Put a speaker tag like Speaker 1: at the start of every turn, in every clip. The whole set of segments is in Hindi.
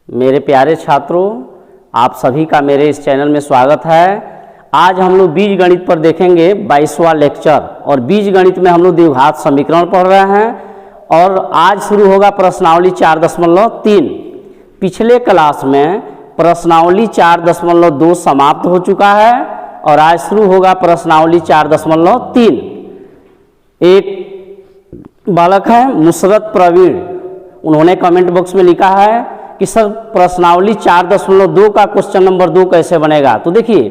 Speaker 1: मेरे प्यारे छात्रों, आप सभी का मेरे इस चैनल में स्वागत है। आज हम लोग बीज गणित पर देखेंगे 22वां लेक्चर। और बीज गणित में हम लोग द्विघात समीकरण पढ़ रहे हैं और आज शुरू होगा प्रश्नावली 4.3। पिछले क्लास में प्रश्नावली 4.2 समाप्त हो चुका है और आज शुरू होगा प्रश्नावली 4.3। एक बालक है मुसरत प्रवीण, उन्होंने कमेंट बॉक्स में लिखा है कि सर प्रश्नावली 4.2 का क्वेश्चन नंबर 2 कैसे बनेगा। तो देखिए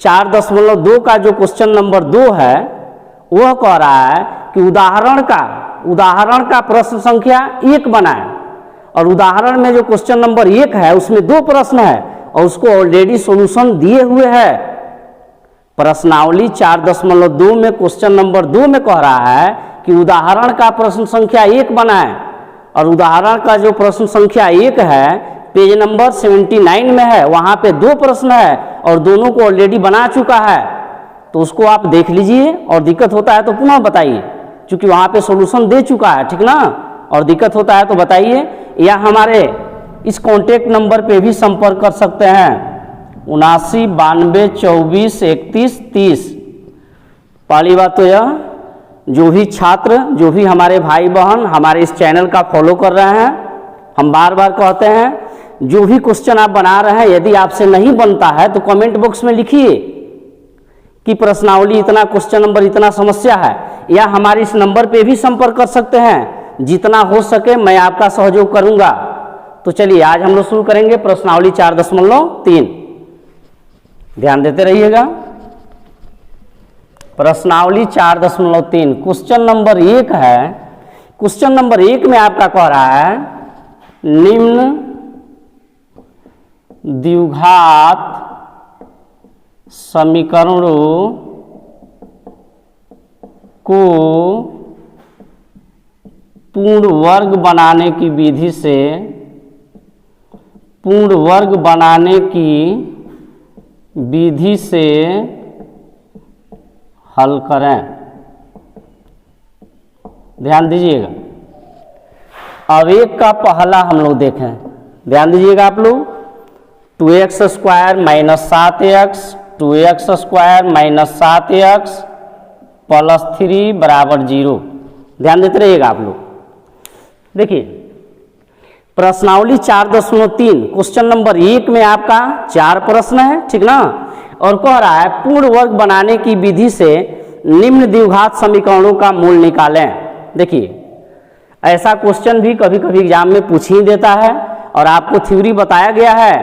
Speaker 1: 4.2 का जो क्वेश्चन नंबर 2 है वह कह रहा है कि उदाहरण का प्रश्न संख्या 1 बनाए। और उदाहरण में जो क्वेश्चन नंबर 1 है उसमें 2 प्रश्न है और उसको ऑलरेडी सॉल्यूशन दिए हुए है। प्रश्नावली 4.2 में क्वेश्चन नंबर 2 में कह रहा है कि उदाहरण का प्रश्न संख्या 1 बनाए। और उदाहरण का जो प्रश्न संख्या 1 है पेज नंबर 79 में है, वहाँ पे 2 प्रश्न है और दोनों को ऑलरेडी बना चुका है। तो उसको आप देख लीजिए और दिक्कत होता है तो पुनः बताइए, क्योंकि वहाँ पे सॉल्यूशन दे चुका है, ठीक ना। और दिक्कत होता है तो बताइए, या हमारे इस कॉन्टेक्ट नंबर पे भी संपर्क कर सकते हैं 79 92 24 31 30। पहली बात तो यह, जो भी छात्र, जो भी हमारे भाई बहन हमारे इस चैनल का फॉलो कर रहे हैं, हम बार बार कहते हैं जो भी क्वेश्चन आप बना रहे हैं यदि आपसे नहीं बनता है तो कमेंट बॉक्स में लिखिए कि प्रश्नावली इतना, क्वेश्चन नंबर इतना समस्या है, या हमारे इस नंबर पे भी संपर्क कर सकते हैं। जितना हो सके मैं आपका सहयोग करूंगा। तो चलिए आज हम लोग शुरू करेंगे प्रश्नावली 4.3। ध्यान देते रहिएगा। प्रश्नावली 4.3 क्वेश्चन नंबर 1 है। क्वेश्चन नंबर 1 में आपका कह रहा है निम्न द्विघात समीकरणों को पूर्ण वर्ग बनाने की विधि से हल करें। ध्यान दीजिएगा। अब एक का पहला हम लोग देखें, ध्यान दीजिएगा आप लोग। 2x² - 7x 2x² - 7x + 3 = 0। ध्यान देते रहिएगा आप लोग। देखिए प्रश्नावली 4.3 क्वेश्चन नंबर 1 में आपका 4 प्रश्न है, ठीक ना। और कह रहा है पूर्ण वर्ग बनाने की विधि से निम्न द्विघात समीकरणों का मूल निकालें। देखिए ऐसा क्वेश्चन भी कभी कभी एग्जाम में पूछ ही देता है और आपको थ्योरी बताया गया है,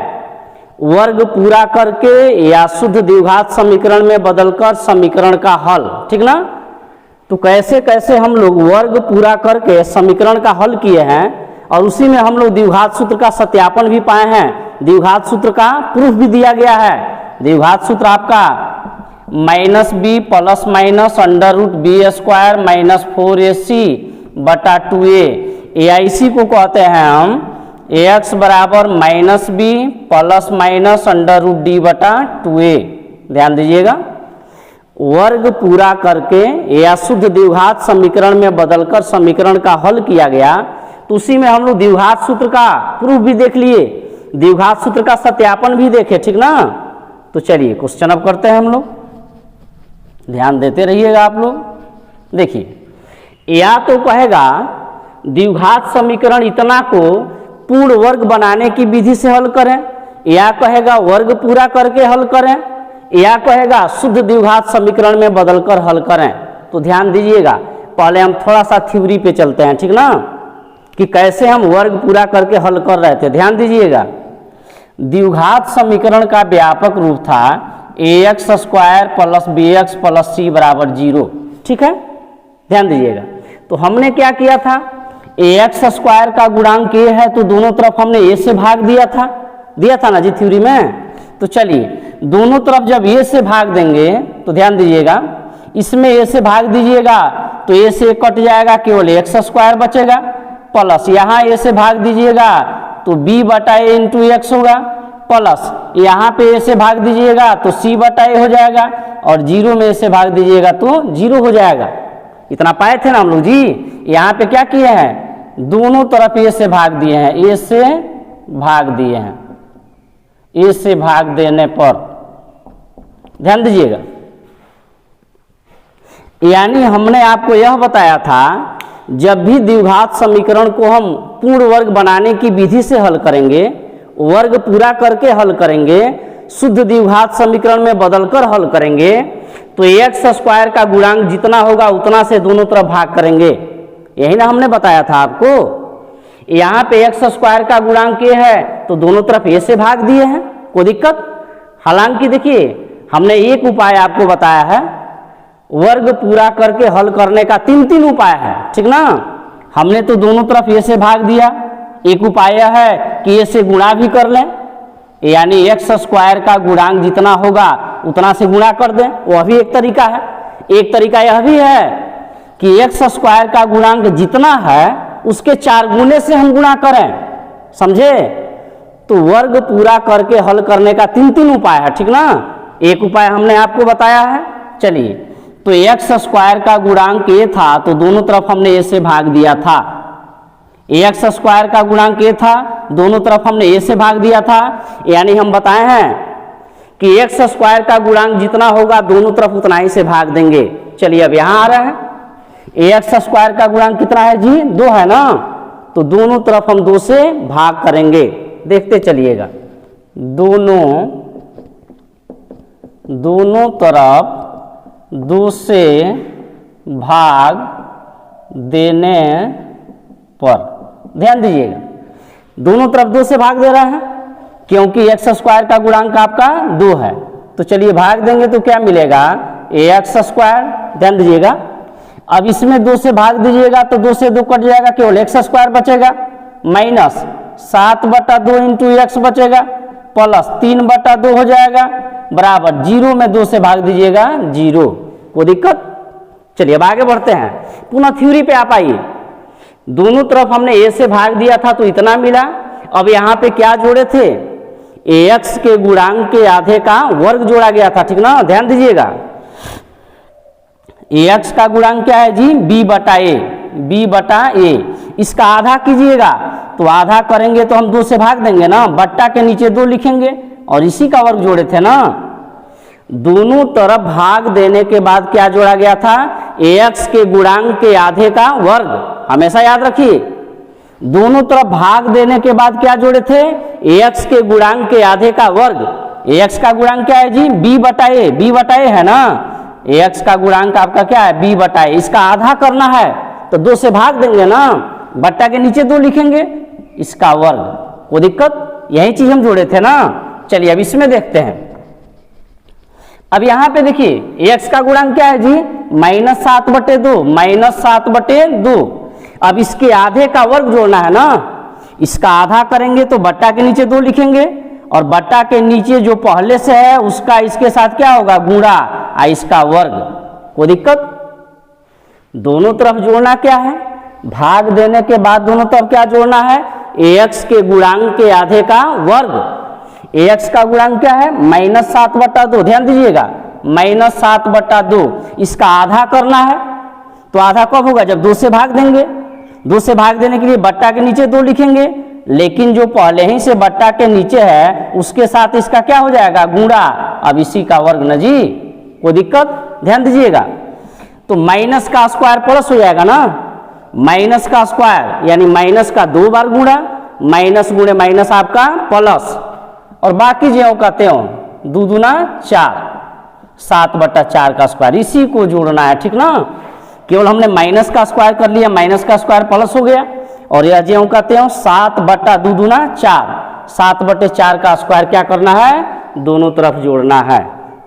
Speaker 1: वर्ग पूरा करके या शुद्ध द्विघात समीकरण में बदलकर समीकरण का हल, ठीक ना। तो कैसे कैसे हम लोग वर्ग पूरा करके समीकरण का हल किए हैं और उसी में हम लोग द्विघात सूत्र का सत्यापन भी पाए हैं। द्विघात सूत्र का प्रूफ भी दिया गया है। द्विघात सूत्र आपका -b + √b² - 4ac बटा 2a। AIC को कहते हैं हम ax बराबर -b + √d बटा 2a। ध्यान दीजिएगा। वर्ग पूरा करके या शुद्ध द्विघात समीकरण में बदलकर समीकरण का हल किया गया। तो उसी में हम लोग द्विघात सूत्र का प्रूफ भी देख लिए, द्विघात सूत्र का सत्यापन भी देखे, ठीक ना। तो चलिए क्वेश्चन अब करते हैं हम लोग। ध्यान देते रहिएगा आप लोग। देखिए या तो कहेगा द्विघात समीकरण इतना को पूर्ण वर्ग बनाने की विधि से हल करें, या कहेगा वर्ग पूरा करके हल करें, या कहेगा शुद्ध द्विघात समीकरण में बदलकर हल करें। तो ध्यान दीजिएगा, पहले हम थोड़ा सा थ्योरी पे चलते हैं, ठीक ना, कि कैसे हम वर्ग पूरा करके हल कर रहे थे। ध्यान दीजिएगा। द्विघात समीकरण का व्यापक रूप था ax² + bx + c = 0, ठीक है। ध्यान दीजिएगा। तो हमने क्या किया था, ax² का गुणांक a है तो दोनों तरफ हमने a से भाग दिया था ना जी थ्योरी में। तो चलिए दोनों तरफ जब a से भाग देंगे तो ध्यान दीजिएगा, इसमें a से भाग दीजिएगा तो a से कट जाएगा, केवल x² बचेगा, प्लस यहाँ a से भाग दीजिएगा तो b बटा a × x होगा, प्लस यहाँ पे a से भाग दीजिएगा तो c बटा a हो जाएगा, और 0 में a से भाग दीजिएगा तो 0 हो जाएगा। इतना पाए थे ना हम लोग जी। यहाँ पे क्या किए हैं, दोनों तरफ ए से भाग दिए हैं, ए से भाग दिए हैं, ए से भाग देने पर, ध्यान दीजिएगा। यानी हमने आपको यह बताया था जब भी द्विघात समीकरण को हम पूर्ण वर्ग बनाने की विधि से हल करेंगे, वर्ग पूरा करके हल करेंगे, शुद्ध द्विघात समीकरण में बदलकर हल करेंगे, तो एक्स स्क्वायर का गुणांक जितना होगा उतना से दोनों तरफ भाग करेंगे। यही ना हमने बताया था आपको। यहाँ पे एक्स स्क्वायर का गुणांक ये है तो दोनों तरफ ए से भाग दिए हैं, कोई दिक्कत? हालांकि देखिए हमने एक उपाय आपको बताया है, वर्ग पूरा करके हल करने का तीन उपाय है, ठीक ना। हमने तो दोनों तरफ ए से भाग दिया, एक उपाय है कि ए से गुणा भी कर लें, यानी एक्स स्क्वायर का गुणांक जितना होगा उतना से गुणा कर दें, वह भी एक तरीका है। एक तरीका यह भी है कि एक्स स्क्वायर का गुणांक जितना है उसके 4 गुने से हम गुणा करें, समझे। तो वर्ग पूरा करके हल करने का तीन उपाय है, ठीक ना। एक उपाय हमने आपको बताया है। चलिए, तो एक्स स्क्वायर का गुणांक ए था तो दोनों तरफ हमने ए से भाग दिया था। एक्स स्क्वायर का गुणांक ए था, दोनों तरफ हमने ए से भाग दिया था, यानी हम बताए हैं कि एक्स स्क्वायर का गुणांक जितना होगा दोनों तरफ उतना ही से भाग देंगे। चलिए अब यहां आ रहा है, एक्स स्क्वायर का गुणांक कितना है जी? 2 है ना, तो दोनों तरफ हम 2 से भाग करेंगे। देखते चलिएगा, दोनों तरफ 2 से भाग देने पर, ध्यान दीजिएगा, दोनों तरफ 2 से भाग दे रहा है क्योंकि एक्स स्क्वायर का गुणांक आपका 2 है। तो चलिए भाग देंगे तो क्या मिलेगा? एक्स स्क्वायर, ध्यान दीजिएगा। अब इसमें 2 से भाग दीजिएगा तो 2 से 2 कट जाएगा, केवल एक्स स्क्वायर बचेगा, माइनस 7/2 इंटू एक्स बचेगा, प्लस 3/2 हो जाएगा, बराबर 0 में 2 से भाग दीजिएगा 0। कोई दिक्कत? चलिए अब आगे बढ़ते हैं, पुनः थ्योरी पे आप आइए। दोनों तरफ हमने ए से भाग दिया था तो इतना मिला। अब यहाँ पे क्या जोड़े थे? एक्स के गुणांक के आधे का वर्ग जोड़ा गया था, ठीक ना। ध्यान दीजिएगा, एक्स का गुणांक क्या है जी? b/a। इसका आधा कीजिएगा तो आधा करेंगे तो हम 2 से भाग देंगे ना, बट्टा के नीचे 2 लिखेंगे और इसी का वर्ग जोड़े थे ना। दोनों तरफ भाग देने के बाद क्या जोड़ा गया था? एक्स के गुणांक के आधे का वर्ग। हमेशा याद रखिए, दोनों तरफ भाग देने के बाद क्या जोड़े थे? एक्स के गुणांक के आधे का वर्ग। एक्स का गुणांक क्या है जी? b/a है ना। एक्स का गुणांक आपका क्या है? b/a। इसका आधा करना है तो 2 से भाग देंगे ना, बट्टा के नीचे 2 लिखेंगे, इसका वर्ग। कोई दिक्कत? यही चीज हम जोड़े थे ना। चलिए अब इसमें देखते हैं। अब यहां पे देखिए एक्स का गुणांक क्या है जी? -7/2। अब इसके आधे का वर्ग जोड़ना है ना, इसका आधा करेंगे तो बट्टा के नीचे 2 लिखेंगे और बट्टा के नीचे जो पहले से है उसका इसके साथ क्या होगा? गुणा, इसका वर्ग। कोई दिक्कत? दोनों तरफ जोड़ना क्या है? भाग देने के बाद दोनों तरफ क्या जोड़ना है? एक्स के गुणांक के आधे का वर्ग। एक्स का गुणांक क्या है? -7/2। ध्यान दीजिएगा, -7/2। इसका आधा करना है तो आधा कब होगा? जब 2 से भाग देंगे। 2 से भाग देने के लिए बट्टा के नीचे 2 लिखेंगे, लेकिन जो पहले ही से बट्टा के नीचे है उसके साथ इसका क्या हो जाएगा? गुणा। अब इसी का वर्ग न जी। कोई दिक्कत? ध्यान दीजिएगा, तो माइनस का स्क्वायर प्लस हो जाएगा ना, माइनस का स्क्वायर यानी माइनस का 2 बार गुणा, माइनस गुणे माइनस आपका प्लस, और बाकी ज्यों का त्यों 2 दूना 4, 7/4 का स्क्वायर, इसी को जोड़ना है, ठीक ना। केवल हमने माइनस का स्क्वायर कर लिया, माइनस का स्क्वायर प्लस हो गया, और यह ज्यों का त्यों 7/2 दूना 4, 7/4 का स्क्वायर क्या करना है? दोनों तरफ जोड़ना है।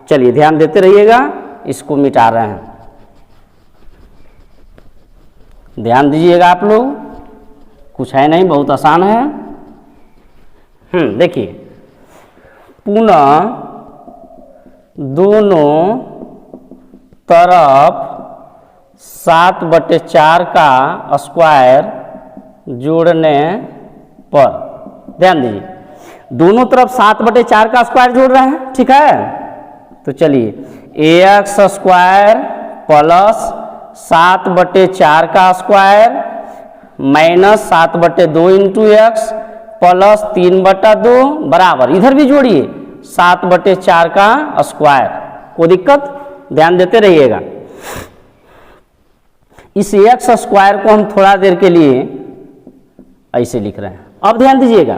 Speaker 1: चलिए ध्यान देते रहिएगा, इसको मिटा रहे हैं, ध्यान दीजिएगा आप लोग, कुछ है नहीं, बहुत आसान है। देखिए, पुनः दोनों तरफ 7/4 का स्क्वायर जोड़ने पर, ध्यान दीजिए, दोनों तरफ 7/4 का स्क्वायर जोड़ रहे हैं, ठीक है। तो चलिए, एक्स स्क्वायर प्लस 7/4 का square minus 7/2 into x plus 3/2 बराबर, इधर भी जोड़िए 7/4 का स्क्वायर। कोई दिक्कत? ध्यान देते रहिएगा। इस एक्स स्क्वायर को हम थोड़ा देर के लिए ऐसे लिख रहे हैं। अब ध्यान दीजिएगा,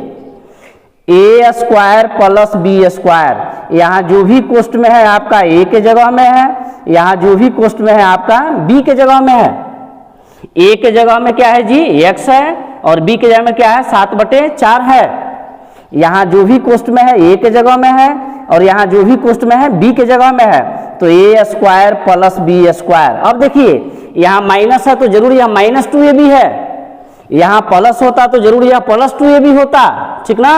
Speaker 1: A square plus B square, यहाँ जो भी कोष्ट में है आपका ए के जगह में है, यहाँ जो भी कोष्ट में है आपका बी के जगह में है। ए के जगह में क्या है जी? एक्स है, और बी के जगह में क्या है? 7/4 है। यहाँ जो भी कोष्ट में है ए के जगह में है, और यहाँ जो भी कोष्ट में है बी के जगह में है, तो ए स्क्वायर प्लस बी स्क्वायर। अब देखिए, यहाँ माइनस है तो जरूर यहाँ -2ab है, यहाँ प्लस होता तो जरूर यहाँ +2ab होता, ठीक ना?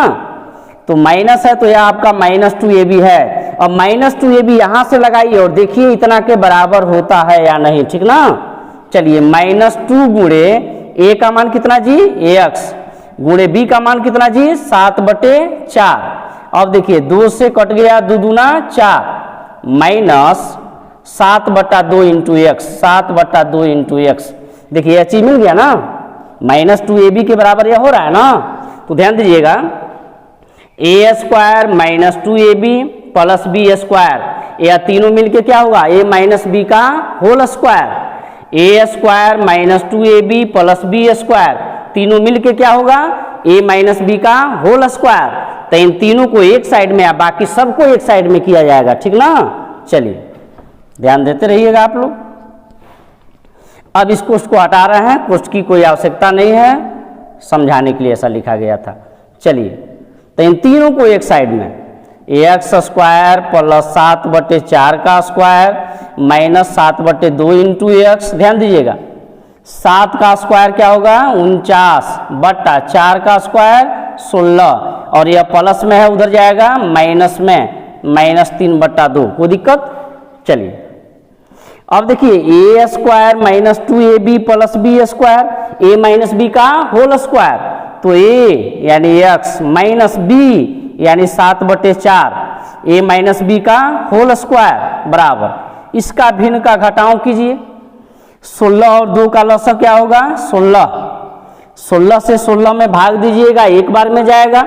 Speaker 1: तो माइनस है तो यह आपका -2ab है। अब -2ab यहाँ से लगाइए और देखिए इतना के बराबर होता है या नहीं, ठीक ना? चलिए, -2 गुणे ए का मान कितना जी? ax गुणे बी का मान कितना जी? 7/4। अब देखिए 2 से कट गया 2 दूना 4 minus 7/2 into x, 7/2 into x. देखिए यह चीज मिल गया ना, -2ab के बराबर यह हो रहा है ना। तो ध्यान दीजिएगा, A square -2ab plus B square, यह तीनों मिलके क्या होगा? a माइनस बी का whole square. A square -2ab plus B square, तीनों मिलके क्या होगा? a माइनस बी का होल स्क्वायर। तो इन तीनों को एक साइड में या बाकी सबको एक साइड में किया जाएगा, ठीक ना? चलिए ध्यान देते रहिएगा आप लोग। अब इस कोष्ट को हटा रहे हैं, कोष्ट की कोई आवश्यकता नहीं है, समझाने के लिए ऐसा लिखा गया था। चलिए, तो इन तीनों को एक साइड में, एक्स स्क्वायर प्लस 7/4 का स्क्वायर माइनस 7/2 इंटू एक्स। ध्यान दीजिएगा, 7 का स्क्वायर क्या होगा? 49/4 का स्क्वायर 16, और यह प्लस में है उधर जाएगा माइनस में, -3/2। कोई दिक्कत? चलिए अब देखिए, A square -2ab plus B square, A minus B का होल स्क्वायर, तो ए यानी एक्स माइनस बी यानी 7/4, ए माइनस बी का होल स्क्वायर बराबर, इसका भिन्न का घटाव कीजिए। 16 और 2 का लसागु क्या होगा? 16। 16 से 16 में भाग दीजिएगा, एक बार में जाएगा।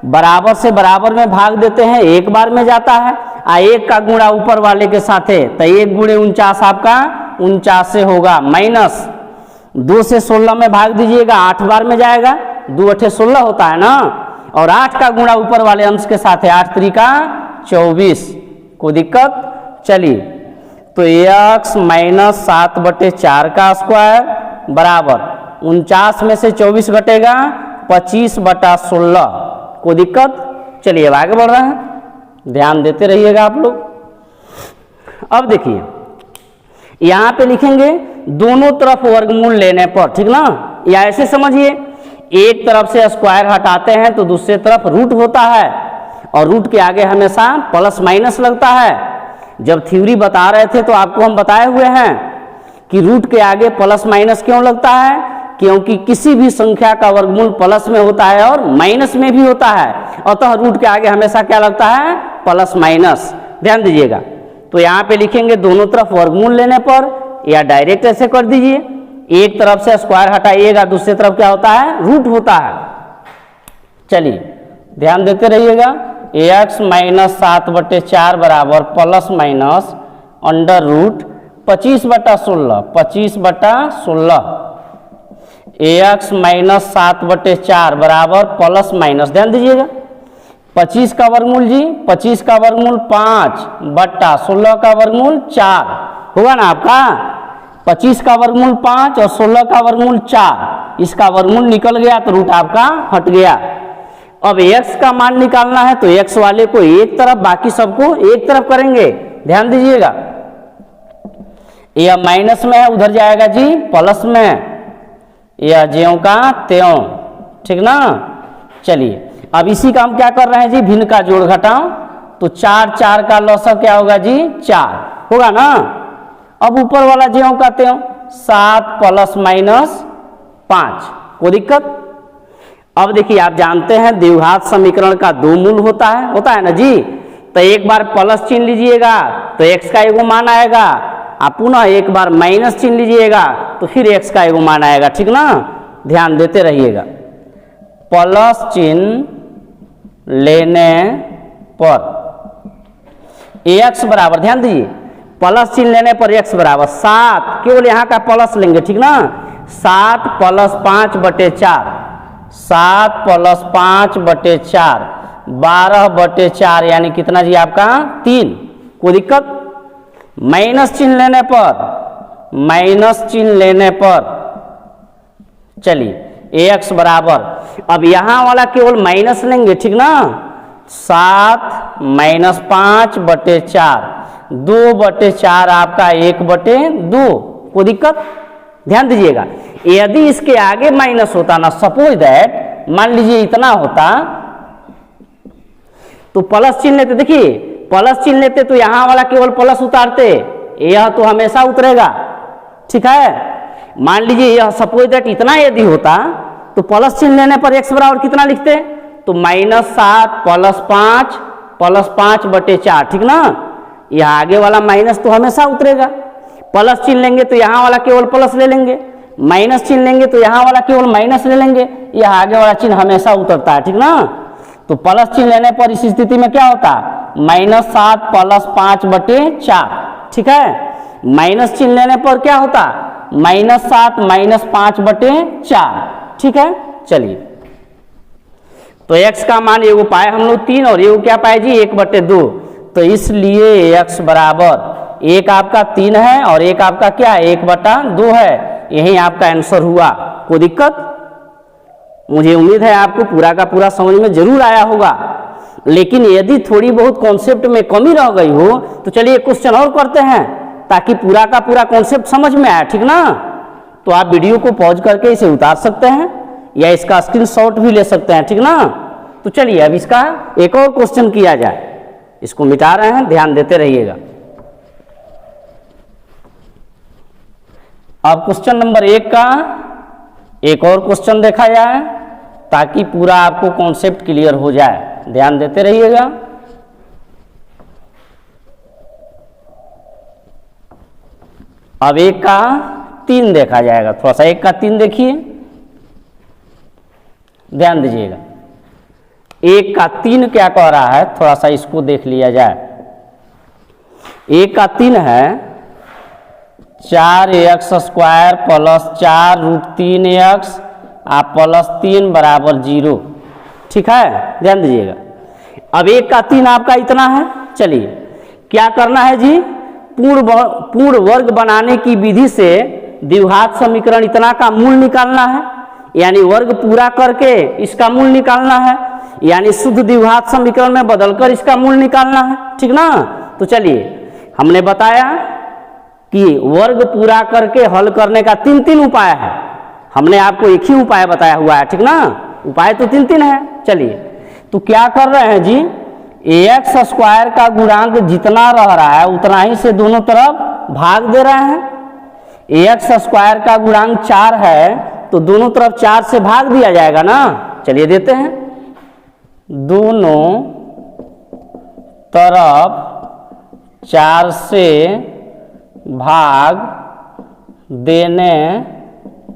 Speaker 1: बराबर से बराबर में भाग देते हैं, एक बार में जाता है। एक का गुणा ऊपर वाले के साथ है, तो 1 गुणे 49 आपका 49 से होगा, माइनस 2 से 16 में भाग दीजिएगा, 8 बार में जाएगा। 2 8 16 होता है ना, और 8 का गुणा ऊपर वाले अंश के साथ है, 8 3 का 24। कोई दिक्कत? चलिए, तो x माइनस 7/4 का स्क्वायर बराबर 49 में से 24 घटेगा 25/16। कोई दिक्कत? चलिए अब आगे बढ़ रहे हैं, ध्यान देते रहिएगा आप लोग। अब देखिए, यहां पे लिखेंगे दोनों तरफ वर्गमूल लेने पर, ठीक ना? या ऐसे समझिए, एक तरफ से स्क्वायर हटाते हैं तो दूसरी तरफ रूट होता है, और रूट के आगे हमेशा प्लस माइनस लगता है। जब थ्योरी बता रहे थे तो आपको हम बताए हुए हैं कि रूट के आगे प्लस माइनस क्यों लगता है, क्योंकि किसी भी संख्या का वर्गमूल प्लस में होता है और माइनस में भी होता है, अतः रूट के आगे हमेशा क्या लगता है? Plus minus. ध्यान दीजिएगा, तो यहाँ पे लिखेंगे दोनों तरफ वर्गमूल लेने पर, या डायरेक्ट ऐसे कर दीजिए, एक तरफ से स्क्वायर हटाइएगा, दूसरी तरफ क्या होता है? रूट होता है। चलिए ध्यान देते रहिएगा, एक्स माइनस 7/4 बराबर plus minus under root 25/16, 25/16। X minus 7/4 बराबर प्लस माइनस, ध्यान दीजिएगा, 25 का वर्गमूल जी, 25 का वर्गमूल 5/16 का वर्गमूल 4 होगा ना आपका। 25 का वर्गमूल 5 और 16 का वर्गमूल 4, इसका वर्गमूल निकल गया तो रूट आपका हट गया। अब x का मान निकालना है तो x वाले को एक तरफ, बाकी सबको एक तरफ करेंगे। ध्यान दीजिएगा, यह माइनस में है, उधर जाएगा जी प्लस में, यह ज्यों का त्यों, ठीक ना? चलिए अब इसी का हम क्या कर रहे हैं जी? भिन्न का जोड़ घटाओ, तो 4 4 का लसागु क्या होगा जी? 4 होगा ना। अब ऊपर वाला ज्यों का त्यों, 7 प्लस माइनस 5। कोई दिक्कत? अब देखिए, आप जानते हैं द्विघात समीकरण का 2 मूल होता है ना जी। तो एक बार प्लस चिन्ह लीजिएगा तो x का एगो मान आएगा, आप पुनः एक बार माइनस चिन्ह लीजिएगा तो फिर x का एगो मान आएगा, ठीक ना? ध्यान देते रहिएगा। प्लस चिन्ह लेने पर x बराबर, ध्यान दीजिए, प्लस चिन्ह लेने पर x बराबर 7, केवल यहाँ का प्लस लेंगे, ठीक ना, 7 प्लस 5/4, 7 प्लस 5/4, 12/4 यानी कितना जी आपका 3। कोई दिक्कत? माइनस चिन्ह लेने पर, माइनस चिन्ह लेने पर चलिए ax बराबर, अब यहां वाला केवल माइनस लेंगे, ठीक ना, 7 माइनस 5/4, 2/4 आपका 1/2। कोई दिक्कत? ध्यान दीजिएगा, यदि इसके आगे माइनस होता ना, सपोज दैट मान लीजिए इतना होता तो प्लस चिन्ह लेते, देखिए प्लस चिन्ह लेते तो यहां वाला केवल प्लस उतारते, यह तो हमेशा उतरेगा, ठीक है। मान लीजिए यह सपोज दैट इतना यदि होता तो प्लस चिन्ह लेने पर x बराबर कितना लिखते, तो -7 प्लस 5/4, ठीक ना, यह आगे वाला माइनस तो हमेशा उतरेगा। प्लस चिन्ह लेंगे तो यहाँ वाला केवल प्लस ले लेंगे, माइनस चिन्ह लेंगे तो यहाँ वाला केवल माइनस ले लेंगे, यह आगे वाला चिन्ह हमेशा उतरता है, ठीक ना। तो प्लस चिन्ह लेने पर इस स्थिति में क्या होता, -7 प्लस 5/4, ठीक है। माइनस चिन्ह लेने पर क्या होता, -7 माइनस 5/4, ठीक है। चलिए तो x का मान एगो पाए हम लोग 3 और एगो क्या पाए जी 1/2, तो इसलिए x बराबर, एक आपका 3 है और एक आपका क्या 1/2 है, यही आपका आंसर हुआ। कोई दिक्कत? मुझे उम्मीद है आपको पूरा का पूरा समझ में जरूर आया होगा, लेकिन यदि थोड़ी बहुत कॉन्सेप्ट में कमी रह गई हो तो चलिए क्वेश्चन और करते हैं ताकि पूरा का पूरा कॉन्सेप्ट समझ में आए, ठीक ना। तो आप वीडियो को पॉज करके इसे उतार सकते हैं या इसका स्क्रीनशॉट भी ले सकते हैं, ठीक ना। तो चलिए अब इसका एक और क्वेश्चन किया जाए, इसको मिटा रहे हैं, ध्यान देते रहिएगा। अब क्वेश्चन नंबर 1 का एक और क्वेश्चन देखा जाए ताकि पूरा आपको कॉन्सेप्ट क्लियर हो जाए, ध्यान देते रहिएगा। अब 1 का 3 देखा जाएगा, थोड़ा सा 1 का 3 देखिए, ध्यान दीजिएगा। 1 का 3 क्या कह रहा है, थोड़ा सा इसको देख लिया जाए। 1 का 3 है 4x² प्लस 4√3x प्लस 3 बराबर 0, ठीक है, ध्यान दीजिएगा। अब 1 का 3 आपका इतना है, चलिए क्या करना है जी, पूर्ण वर्ग बनाने की विधि से द्विघात समीकरण इतना का मूल निकालना है, यानी वर्ग पूरा करके इसका मूल निकालना है, यानी शुद्ध द्विघात समीकरण में बदलकर इसका मूल निकालना है, ठीक ना। तो चलिए हमने बताया कि वर्ग पूरा करके हल करने का 3 उपाय है, हमने आपको एक ही उपाय बताया हुआ है, ठीक ना, उपाय तो 3 है। चलिए तो क्या कर रहे हैं जी, ax² का गुणांक जितना रह रहा है उतना ही से दोनों तरफ भाग दे रहे हैं। ax² का गुणांक 4 है तो दोनों तरफ 4 से भाग दिया जाएगा ना, चलिए देते हैं। दोनों तरफ 4 से भाग देने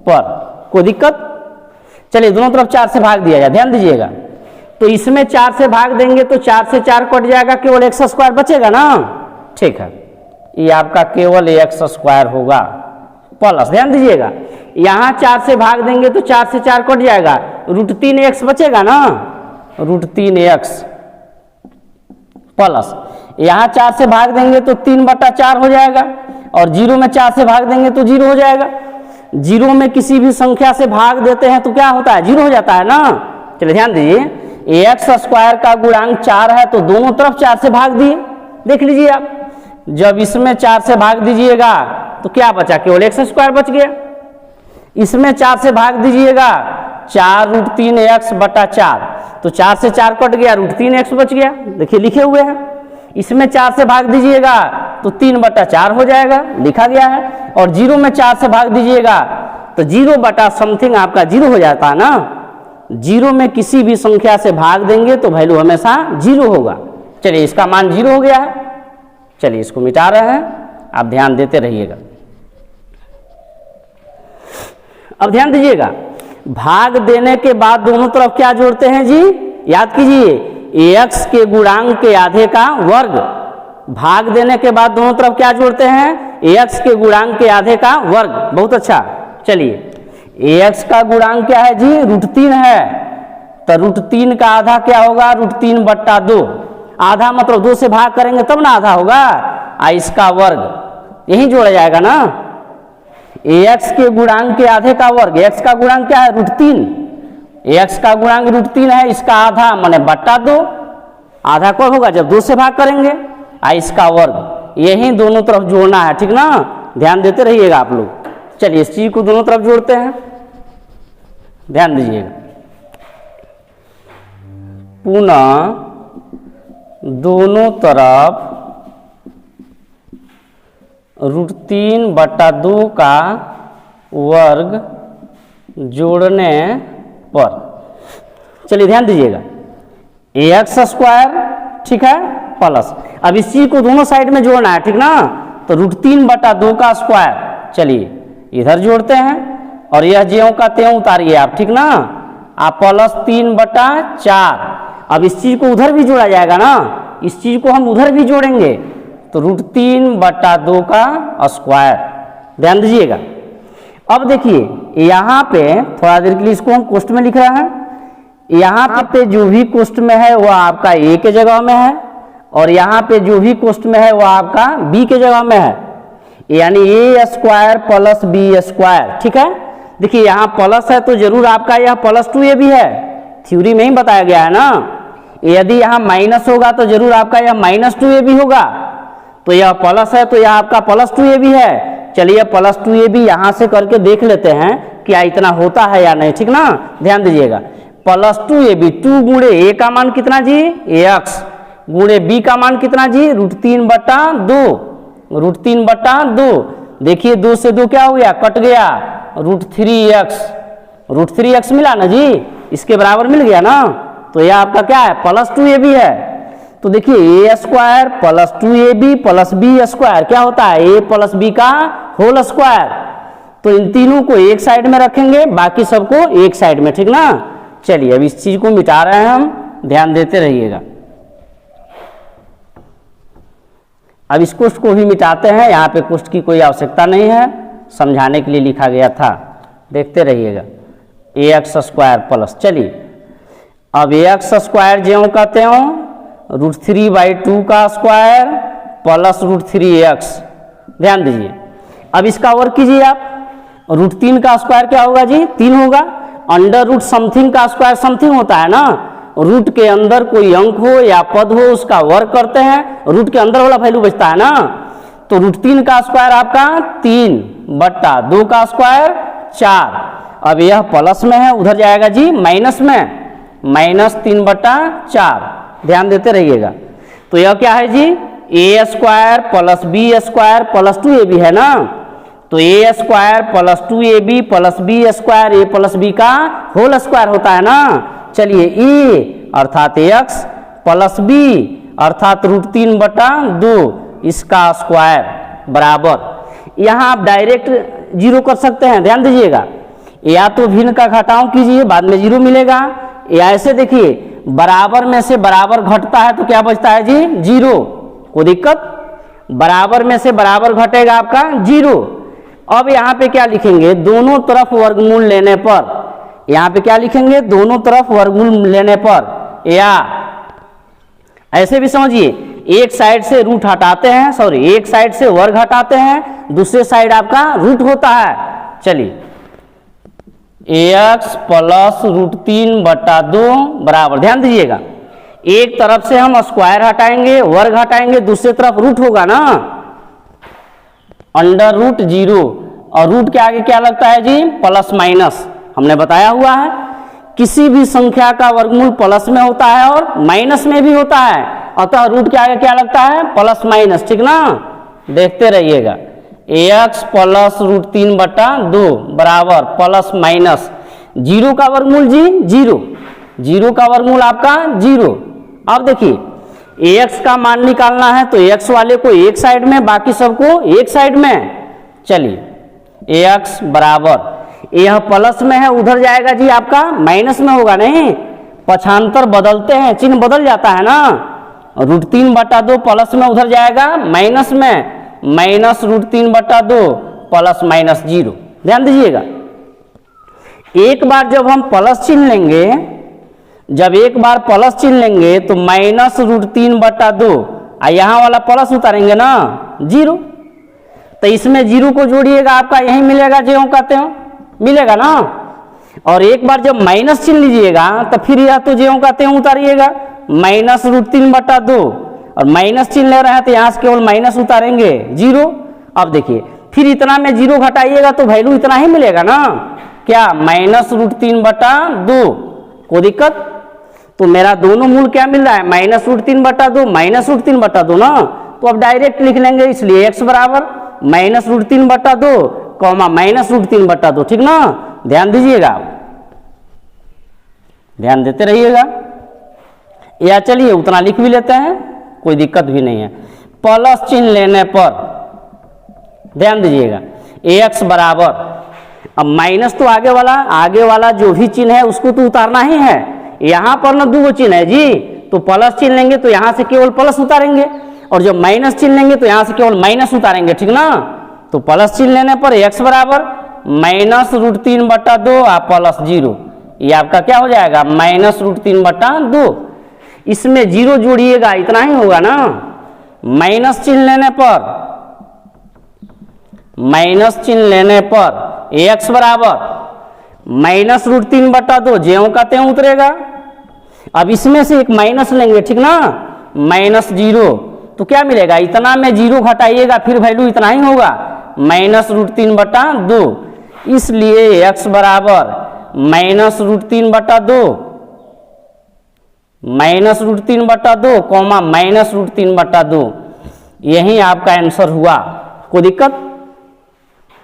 Speaker 1: पर कोई दिक्कत? चलिए दोनों तरफ 4 से भाग दिया जाए, ध्यान दीजिएगा। तो इसमें 4 से भाग देंगे तो 4 से 4 कट जाएगा, केवल x² बचेगा ना, ठीक है, ये आपका केवल x² होगा प्लस, ध्यान दीजिएगा यहाँ 4 से भाग देंगे तो 4 से 4 कट जाएगा, √3x बचेगा ना, √3x प्लस यहाँ 4 से भाग देंगे तो 3/4 हो जाएगा, और 0 में 4 से भाग देंगे तो 0 हो जाएगा। 0 में किसी भी संख्या से भाग देते हैं तो क्या होता है, 0 हो जाता है ना। चलिए ध्यान दीजिए, ax² का गुणांक 4 है तो दोनों तरफ 4 से भाग दिए, देख लीजिए आप, जब इसमें 4 से भाग दीजिएगा तो क्या बचा, केवल x² बच गया। इसमें 4 से भाग दीजिएगा 4√3x/4, तो 4 से 4 कट गया, √3x बच गया, देखिए लिखे हुए हैं। इसमें 4 से भाग दीजिएगा तो 3/4 हो जाएगा, लिखा गया है, और 0 में 4 से भाग दीजिएगा तो 0/समथिंग आपका 0 हो जाता है ना। 0 में किसी भी संख्या से भाग देंगे तो वैल्यू हमेशा 0 होगा। चलिए इसका मान 0 हो गया है, चलिए इसको मिटा रहे हैं, आप ध्यान देते रहिएगा। अब ध्यान दीजिएगा, भाग देने के बाद दोनों तरफ क्या जोड़ते हैं जी, याद कीजिए, ax के गुणांक के आधे का वर्ग। भाग देने के बाद दोनों तरफ क्या जोड़ते हैं, ax के गुणांक के आधे का वर्ग। बहुत अच्छा, चलिए ax का गुणांक क्या है जी, √3 है, तो √3 का आधा क्या होगा, √3/2। आधा मतलब 2 से भाग करेंगे तब ना आधा होगा, इसका वर्ग यही जोड़ा जाएगा ना। ax के गुणांक के आधे का वर्ग, x का गुणांक क्या है, √3, x का गुणांक √3 है, इसका आधा माने /2। आधा कब होगा, जब 2 से भाग करेंगे, इसका वर्ग। यही दोनों तरफ जोड़ना है, ठीक ना, ध्यान देते रहिएगा आप लोग। चलिए इस चीज को दोनों तरफ जोड़ते हैं, ध्यान दीजिएगा। पुनः दोनों तरफ √3/2 का वर्ग जोड़ने पर, चलिए ध्यान दीजिएगा, ax², ठीक है, प्लस, अब इस चीज को दोनों साइड में जोड़ना है, ठीक ना, तो √3/2 का स्क्वायर, चलिए इधर जोड़ते हैं और यह ज्यों का त्यों उतारिए आप, ठीक ना, आप +3/4। अब इस चीज को उधर भी जोड़ा जाएगा ना, इस चीज को हम उधर भी जोड़ेंगे, तो √3/2 का स्क्वायर, ध्यान दीजिएगा। अब देखिए यहाँ पे थोड़ा देर के लिए इसको हम कोष्ठ में लिख रहे हैं, यहाँ पे जो भी कोष्ठ में है वो आपका a के जगह में है, और यहाँ पे जो भी कोष्ठ में है वो आपका b के जगह में है, यानी a² + b², ठीक है। देखिए यहाँ प्लस है तो जरूर आपका यह +2a भी है, थ्योरी में ही बताया गया है ना। यदि यहाँ माइनस होगा तो जरूर आपका यह -2a भी होगा, तो यह प्लस है तो यह आपका +2a भी है। चलिए +2a भी यहाँ से करके देख लेते हैं क्या इतना होता है या नहीं, ठीक ना, ध्यान दीजिएगा। +2ab, 2 गुणे a का मान कितना जी, ax, गुणे b का मान कितना जी, √3/2, √3/2। देखिए 2 से 2 क्या हो गया, कट गया, √3x, √3x मिला ना जी, इसके बराबर मिल गया ना, तो यह आपका क्या है, +2ab है। तो देखिए a² + 2ab + b² क्या होता है, a + b का होल स्क्वायर। तो इन तीनों को एक साइड में रखेंगे, बाकी सबको एक साइड में, ठीक ना। चलिए अब इस चीज को मिटा रहे हैं हम, ध्यान देते रहिएगा। अब इस कोष्ठ को भी मिटाते हैं, यहाँ पे कोष्ठ की कोई आवश्यकता नहीं है, समझाने के लिए लिखा गया था, देखते रहिएगा। ax² प्लस, चलिए अब ax² ज्यों का त्यों, √3/2 का स्क्वायर प्लस √3x, ध्यान दीजिए। अब इसका वर्ग कीजिए आप, √3 का स्क्वायर क्या होगा जी, 3 होगा, अंडर रूट समथिंग का स्क्वायर समथिंग होता है ना, रूट के अंदर कोई अंक हो या पद हो उसका वर्ग करते हैं, रूट के अंदर वाला वैल्यू बचता है ना। तो √3 का स्क्वायर आपका 3/2 का स्क्वायर 4। अब यह प्लस में है, उधर जाएगा जी माइनस में, -3/4, ध्यान देते रहिएगा। तो यह क्या है जी, a² + b² + 2ab है ना, तो a² + 2ab + b², a + b का होल स्क्वायर होता है ना। चलिए a अर्थात x + b अर्थात √3/2 इसका स्क्वायर बराबर, यहाँ आप डायरेक्ट जीरो कर सकते हैं, ध्यान दीजिएगा। या तो भिन्न का घटाव कीजिए, बाद में जीरो मिलेगा, या ऐसे देखिए बराबर में से बराबर घटता है तो क्या बचता है जी, 0, कोई दिक्कत, बराबर में से बराबर घटेगा आपका 0। अब यहाँ पे क्या लिखेंगे, दोनों तरफ वर्गमूल लेने पर, यहाँ पे क्या लिखेंगे, दोनों तरफ वर्गमूल लेने पर, या ऐसे भी समझिए, एक साइड से रूट हटाते हैं, सॉरी एक साइड से वर्ग हटाते हैं, दूसरे साइड आपका रूट होता है। चलिए ax + √3/2 बराबर, ध्यान दीजिएगा, एक तरफ से हम स्क्वायर हटाएंगे, वर्ग हटाएंगे, दूसरी तरफ रूट होगा ना, √0, और रूट के आगे क्या लगता है जी, प्लस माइनस, हमने बताया हुआ है। किसी भी संख्या का वर्गमूल प्लस में होता है और माइनस में भी होता है, अतः रूट के आगे क्या लगता है, प्लस माइनस, ठीक ना, देखते रहिएगा। ax + √3/2 बराबर प्लस माइनस, 0 का वर्गमूल जी 0, 0 का वर्गमूल आपका 0। अब देखिए ax का मान निकालना है तो x वाले को एक साइड में, बाकी सबको एक साइड में। चलिए ax बराबर, यह प्लस में है, उधर जाएगा जी आपका माइनस में होगा, नहीं पक्षांतर बदलते हैं, चिन्ह बदल जाता है ना। √3/2 प्लस में उधर जाएगा माइनस में, माइनस √3/2 प्लस माइनस 0। ध्यान दीजिएगा, एक बार जब हम प्लस चिन्ह लेंगे, जब एक बार प्लस चिन्ह लेंगे तो माइनस √3/2 यहाँ वाला प्लस उतारेंगे ना 0, तो इसमें 0 को जोड़िएगा, आपका यही मिलेगा ज्यों कहते हो, मिलेगा ना। और एक बार जब माइनस चिन्ह लीजिएगा तो फिर यह तो ज्यों कहते हैं उतारिएगा, माइनस √3/2 और माइनस चिन्ह ले रहे हैं तो यहाँ से केवल माइनस उतारेंगे 0। अब देखिए फिर इतना में 0 घटाइएगा तो वैल्यू इतना ही मिलेगा ना, क्या माइनस √3/2। कोई दिक्कत? तो मेरा दोनों मूल क्या मिल रहा है, माइनस √3/2 माइनस √3/2 ना। तो अब डायरेक्ट लिख लेंगे, इसलिए x बराबर माइनस √3/2 कॉमा माइनस √3/2, ठीक ना। ध्यान दीजिएगा, ध्यान देते रहिएगा। या चलिए उतना लिख भी लेते हैं, कोई दिक्कत भी नहीं है। प्लस चिन्ह लेने पर ध्यान दीजिएगा, ax बराबर, अब माइनस तो आगे वाला जो भी चिन्ह है उसको तो उतारना ही है। यहाँ पर ना 2 चिन्ह है जी, तो प्लस चिन्ह लेंगे तो यहाँ से केवल प्लस उतारेंगे, और जब माइनस चिन्ह लेंगे तो यहाँ से केवल माइनस उतारेंगे, ठीक ना। तो प्लस चिन्ह लेने पर x बराबर माइनस √3/2 प्लस 0, ये आपका क्या हो जाएगा माइनस √3/2। इसमें 0 जोड़िएगा, इतना ही होगा ना। माइनस चिन्ह लेने पर x बराबर माइनस √3/2 ज्यों का त्यों उतरेगा। अब इसमें से एक माइनस लेंगे, ठीक ना, माइनस 0, तो क्या मिलेगा, इतना में 0 घटाइएगा फिर वैल्यू इतना ही होगा, माइनस √3/2। इसलिए x बराबर माइनस √3/2 कॉमा माइनस √3/2, यही आपका आंसर हुआ। कोई दिक्कत?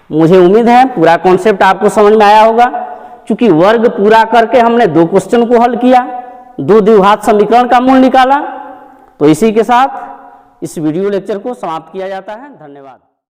Speaker 1: मुझे उम्मीद है पूरा कॉन्सेप्ट आपको समझ में आया होगा। क्योंकि वर्ग पूरा करके हमने 2 क्वेश्चन को हल किया, 2 द्विघात समीकरण का मूल निकाला। तो इसी के साथ इस वीडियो लेक्चर को समाप्त किया जाता है। धन्यवाद।